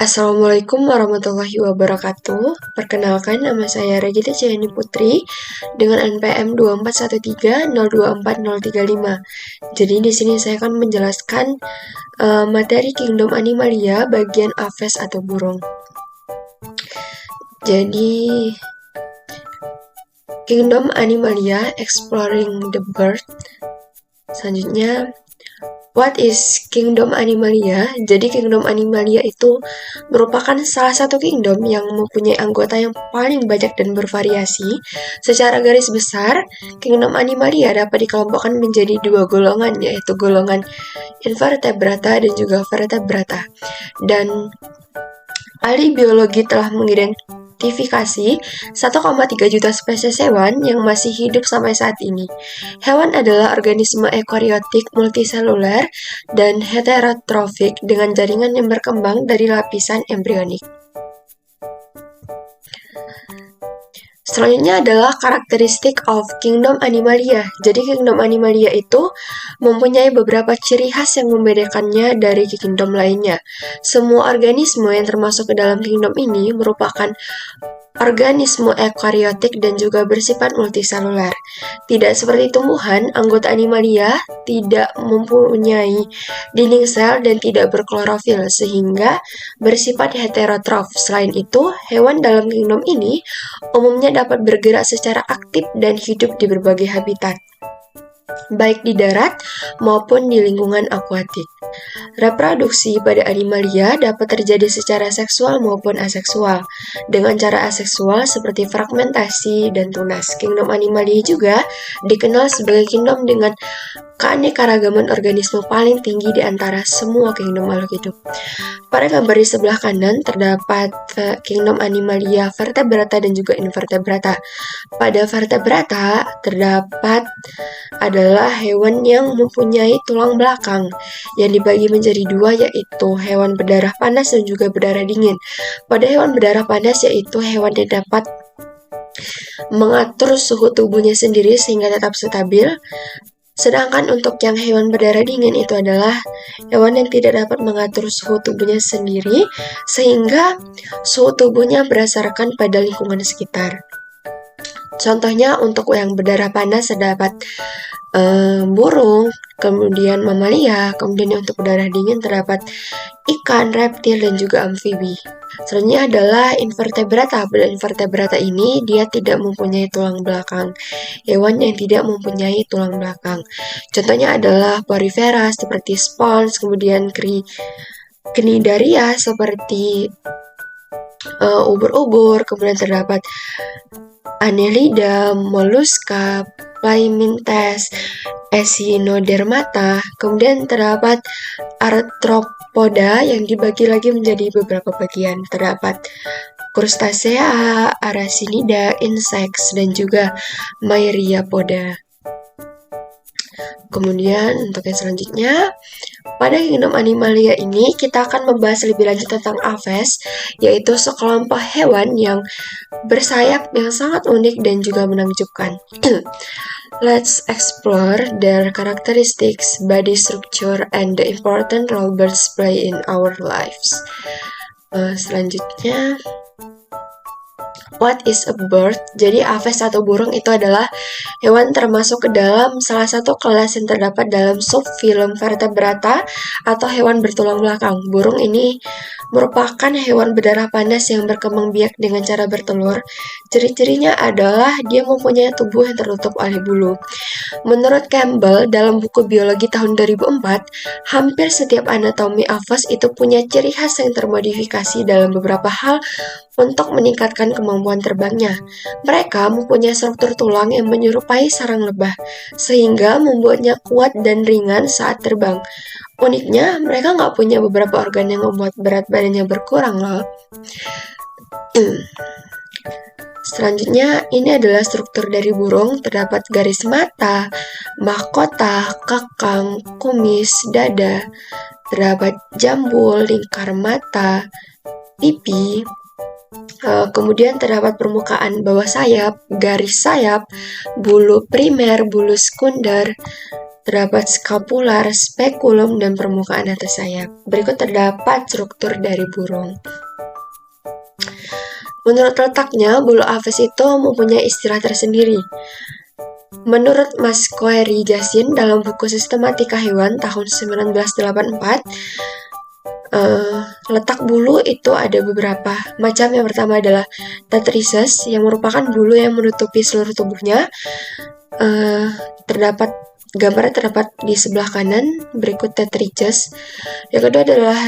Assalamualaikum warahmatullahi wabarakatuh. Perkenalkan, nama saya Regita Cayani Putri dengan NPM 2413024035. Jadi di sini saya akan menjelaskan materi Kingdom Animalia bagian aves atau burung. Jadi Kingdom Animalia Exploring the Bird. Selanjutnya, what is Kingdom Animalia? Jadi Kingdom Animalia itu merupakan salah satu kingdom yang mempunyai anggota yang paling banyak dan bervariasi. Secara garis besar, Kingdom Animalia dapat dikelompokkan menjadi dua golongan, yaitu golongan Invertebrata dan juga Vertebrata. Dan ahli biologi telah mengidentifikasi 1,3 juta spesies hewan yang masih hidup sampai saat ini. Hewan adalah organisme eukariotik multiseluler dan heterotrofik dengan jaringan yang berkembang dari lapisan embrionik. Selanjutnya adalah karakteristik of Kingdom Animalia. Jadi Kingdom Animalia itu mempunyai beberapa ciri khas yang membedakannya dari kingdom lainnya. Semua organisme yang termasuk ke dalam kingdom ini merupakan organisme eukariotik dan juga bersifat multiseluler. Tidak seperti tumbuhan, anggota Animalia tidak mempunyai dinding sel dan tidak berklorofil sehingga bersifat heterotrof. Selain itu, hewan dalam kingdom ini umumnya dapat bergerak secara aktif dan hidup di berbagai habitat, baik di darat maupun di lingkungan akuatik. Reproduksi pada Animalia dapat terjadi secara seksual maupun aseksual, dengan cara aseksual seperti fragmentasi dan tunas. Kingdom Animalia juga dikenal sebagai kingdom dengan keanekaragaman organisme paling tinggi di antara semua kingdom makhluk hidup. Pada gambar di sebelah kanan terdapat Kingdom Animalia Vertebrata dan juga Invertebrata. Pada Vertebrata terdapat adalah hewan yang mempunyai tulang belakang yang dibagi menjadi dua, yaitu hewan berdarah panas dan juga berdarah dingin. Pada hewan berdarah panas yaitu hewan yang dapat mengatur suhu tubuhnya sendiri sehingga tetap stabil. Sedangkan untuk yang hewan berdarah dingin itu adalah hewan yang tidak dapat mengatur suhu tubuhnya sendiri sehingga suhu tubuhnya berdasarkan pada lingkungan sekitar. Contohnya untuk yang berdarah panas terdapat burung, kemudian mamalia, kemudian untuk berdarah dingin terdapat ikan, reptil, dan juga amfibi. Selanjutnya adalah invertebrata. Pada invertebrata ini dia tidak mempunyai tulang belakang. Hewan yang tidak mempunyai tulang belakang. Contohnya adalah porifera seperti spons, kemudian cnidaria seperti ubur-ubur, kemudian terdapat Annelida, Mollusca, Platymintes, Echinodermata, kemudian terdapat Arthropoda yang dibagi lagi menjadi beberapa bagian. Terdapat Crustacea, Aracinida, Insects, dan juga Myriapoda. Kemudian untuk yang selanjutnya, pada Kingdom Animalia ini kita akan membahas lebih lanjut tentang aves, yaitu sekelompok hewan yang bersayap yang sangat unik dan juga menakjubkan. Let's explore their characteristics, body structure, and the important role birds play in our lives. Selanjutnya, what is a bird? Jadi aves atau burung itu adalah hewan termasuk ke dalam salah satu kelas yang terdapat dalam subfilum vertebrata atau hewan bertulang belakang. Burung ini merupakan hewan berdarah panas yang berkembang biak dengan cara bertelur. Ciri-cirinya adalah dia mempunyai tubuh yang tertutup oleh bulu. Menurut Campbell dalam buku biologi tahun 2004, hampir setiap anatomi aves itu punya ciri khas yang termodifikasi dalam beberapa hal untuk meningkatkan kemampuan terbangnya. Mereka mempunyai struktur tulang yang menyerupai sarang lebah, sehingga membuatnya kuat dan ringan saat terbang. Uniknya, mereka nggak punya beberapa organ yang membuat berat badannya berkurang loh. Selanjutnya, ini adalah struktur dari burung. Terdapat garis mata, mahkota, kekang, kumis, dada. terdapat jambul, lingkar mata, pipi, kemudian terdapat permukaan bawah sayap, garis sayap, bulu primer, bulu sekunder, terdapat skapular, spekulum, dan permukaan atas sayap. Berikut terdapat struktur dari burung. Menurut letaknya, bulu aves itu mempunyai istilah tersendiri. Menurut Mas Koeri Jasin dalam buku Sistematika Hewan tahun 1984, letak bulu itu ada beberapa macam. Yang pertama adalah tetrices, yang merupakan bulu yang menutupi seluruh tubuhnya. Gambarnya terdapat di sebelah kanan. Berikut tetrices. Yang kedua adalah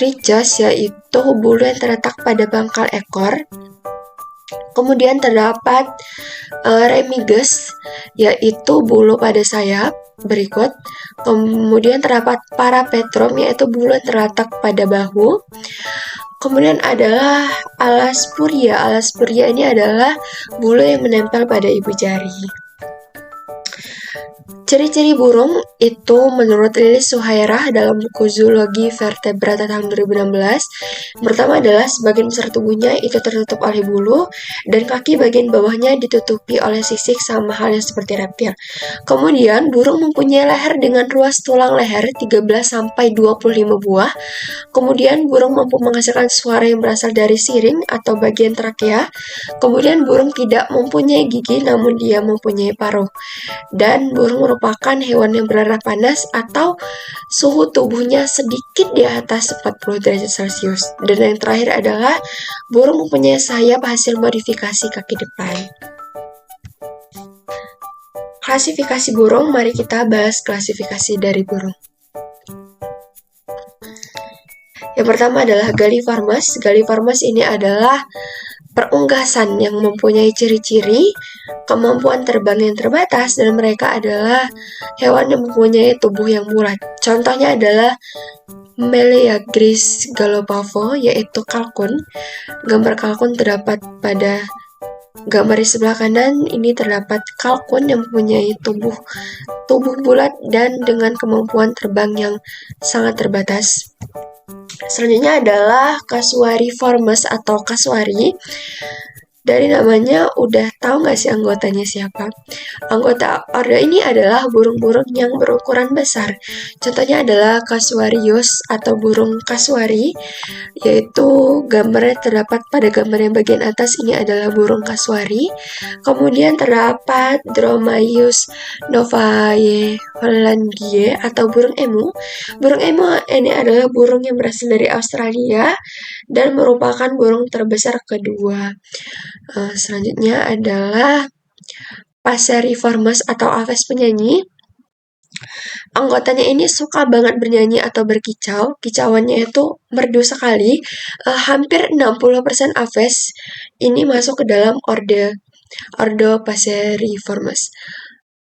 Rhizos, yaitu bulu yang terletak pada pangkal ekor. Kemudian terdapat remiges, yaitu bulu pada sayap. Berikut. Kemudian terdapat parapetrum, yaitu bulu yang terletak pada bahu. Kemudian adalah alaspuria. Alaspuria ini adalah bulu yang menempel pada ibu jari. Ciri-ciri burung itu menurut Lilis Suhairah dalam buku Zoologi Vertebrata tahun 2016. Pertama adalah sebagian besar tubuhnya itu tertutup oleh bulu dan kaki bagian bawahnya ditutupi oleh sisik sama halnya seperti reptil. Kemudian burung mempunyai leher dengan ruas tulang leher 13-25 buah. Kemudian burung mampu menghasilkan suara yang berasal dari siring atau bagian trakea. Kemudian burung tidak mempunyai gigi namun dia mempunyai paruh. Dan burung merupakan hewan yang berdarah panas atau suhu tubuhnya sedikit di atas 40 derajat Celcius. Dan yang terakhir adalah burung mempunyai sayap hasil modifikasi kaki depan. Klasifikasi burung, mari kita bahas klasifikasi dari burung. Yang pertama adalah Galliformes. Galliformes ini adalah perunggasan yang mempunyai ciri-ciri kemampuan terbang yang terbatas, dan mereka adalah hewan yang mempunyai tubuh yang bulat. Contohnya adalah Meleagris gallopavo, yaitu kalkun. Gambar kalkun terdapat pada gambar di sebelah kanan. Ini terdapat kalkun yang mempunyai tubuh bulat dan dengan kemampuan terbang yang sangat terbatas. Selanjutnya adalah Casuariiformes atau kasuari. Dari namanya udah tahu nggak sih anggotanya siapa? Anggota ordo ini adalah burung-burung yang berukuran besar. Contohnya adalah Casuarius atau burung kasuari, yaitu gambarnya terdapat pada gambar yang bagian atas. Ini adalah burung kasuari. Kemudian terdapat Dromaeus novae hollandie atau burung emu. Burung emu ini adalah burung yang berasal dari Australia dan merupakan burung terbesar kedua. Selanjutnya adalah Passeriformes atau aves penyanyi. Anggotanya ini suka banget bernyanyi atau berkicau. Kicauannya itu merdu sekali. Hampir 60% aves ini masuk ke dalam ordo Passeriformes.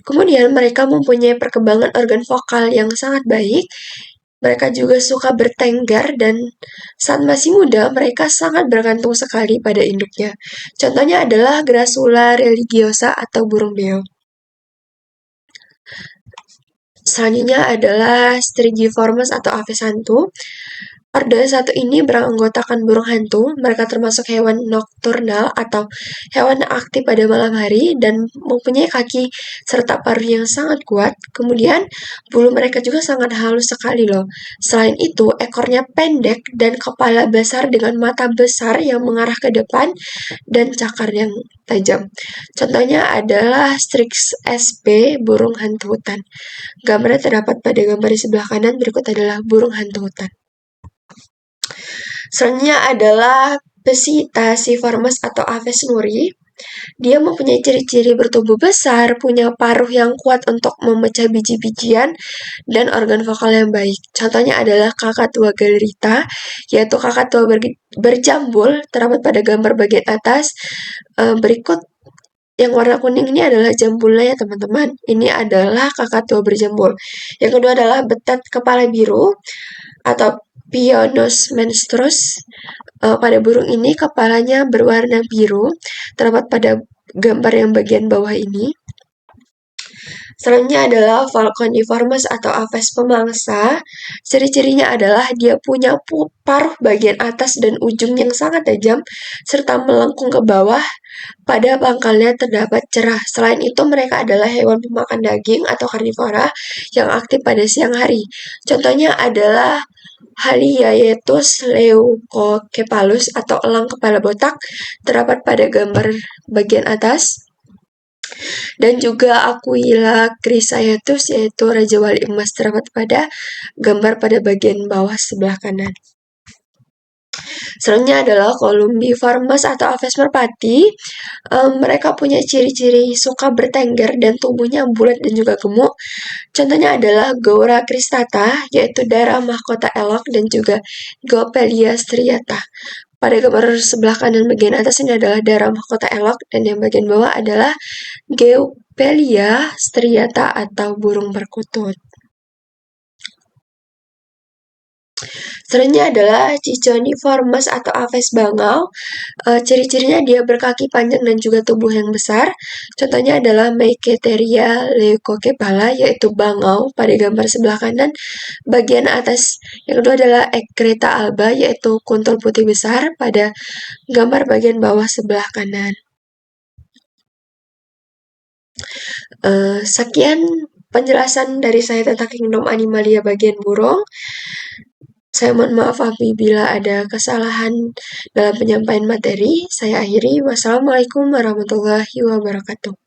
Kemudian mereka mempunyai perkembangan organ vokal yang sangat baik. Mereka juga suka bertenggar dan saat masih muda mereka sangat bergantung sekali pada induknya. Contohnya adalah Grassula religiosa atau burung beo. Selanjutnya adalah Strigiformes atau aves hantu. Ordo satu ini beranggotakan burung hantu. Mereka termasuk hewan nokturnal atau hewan aktif pada malam hari dan mempunyai kaki serta paruh yang sangat kuat. Kemudian bulu mereka juga sangat halus sekali loh. Selain itu, ekornya pendek dan kepala besar dengan mata besar yang mengarah ke depan dan cakar yang tajam. Contohnya adalah Strix sp, burung hantu hutan. Gambarnya terdapat pada gambar di sebelah kanan. Berikut adalah burung hantu hutan. Selanjutnya adalah Psittaciformes atau aves nuri. Dia mempunyai ciri-ciri bertubuh besar, punya paruh yang kuat untuk memecah biji-bijian, dan organ vokal yang baik. Contohnya adalah Kakatua galerita, yaitu kakatua berjambul, terdapat pada gambar bagian atas. Berikut yang warna kuning ini adalah jambulnya ya teman-teman. Ini adalah kakatua berjambul. Yang kedua adalah betet kepala biru atau Pionus menstrus. Pada burung ini kepalanya berwarna biru, terdapat pada gambar yang bagian bawah ini. Selanjutnya adalah Falconiformes atau aves pemangsa. Ciri-cirinya adalah dia punya paruh bagian atas dan ujung yang sangat tajam, serta melengkung ke bawah. Pada pangkalnya terdapat cerah. Selain itu, mereka adalah hewan pemakan daging atau karnivora yang aktif pada siang hari. Contohnya adalah Haliaetus leucocephalus atau elang kepala botak terdapat pada gambar bagian atas. Dan juga Aquila chrysaetus yaitu Raja Wali Emas terdapat pada gambar pada bagian bawah sebelah kanan. Selanjutnya adalah Columbiformes atau aves merpati. Mereka punya ciri-ciri suka bertengger dan tubuhnya bulat dan juga gemuk. Contohnya adalah Gaura cristata, yaitu darah mahkota elok, dan juga Gopelia striata. Pada gambar sebelah kanan bagian atas ini adalah darah mahkota elok, dan yang bagian bawah adalah Gopelia striata atau burung perkutut. Selanjutnya adalah Cichoniformes atau aves bangau. Ciri-cirinya dia berkaki panjang dan juga tubuh yang besar. Contohnya adalah Meiketeria leucocephala, yaitu bangau pada gambar sebelah kanan. Bagian atas yang kedua adalah Eckreta alba, yaitu kuntul putih besar pada gambar bagian bawah sebelah kanan. Sekian penjelasan dari saya tentang Kingdom Animalia bagian burung. Saya mohon maaf apabila ada kesalahan dalam penyampaian materi. Saya akhiri. Wassalamualaikum warahmatullahi wabarakatuh.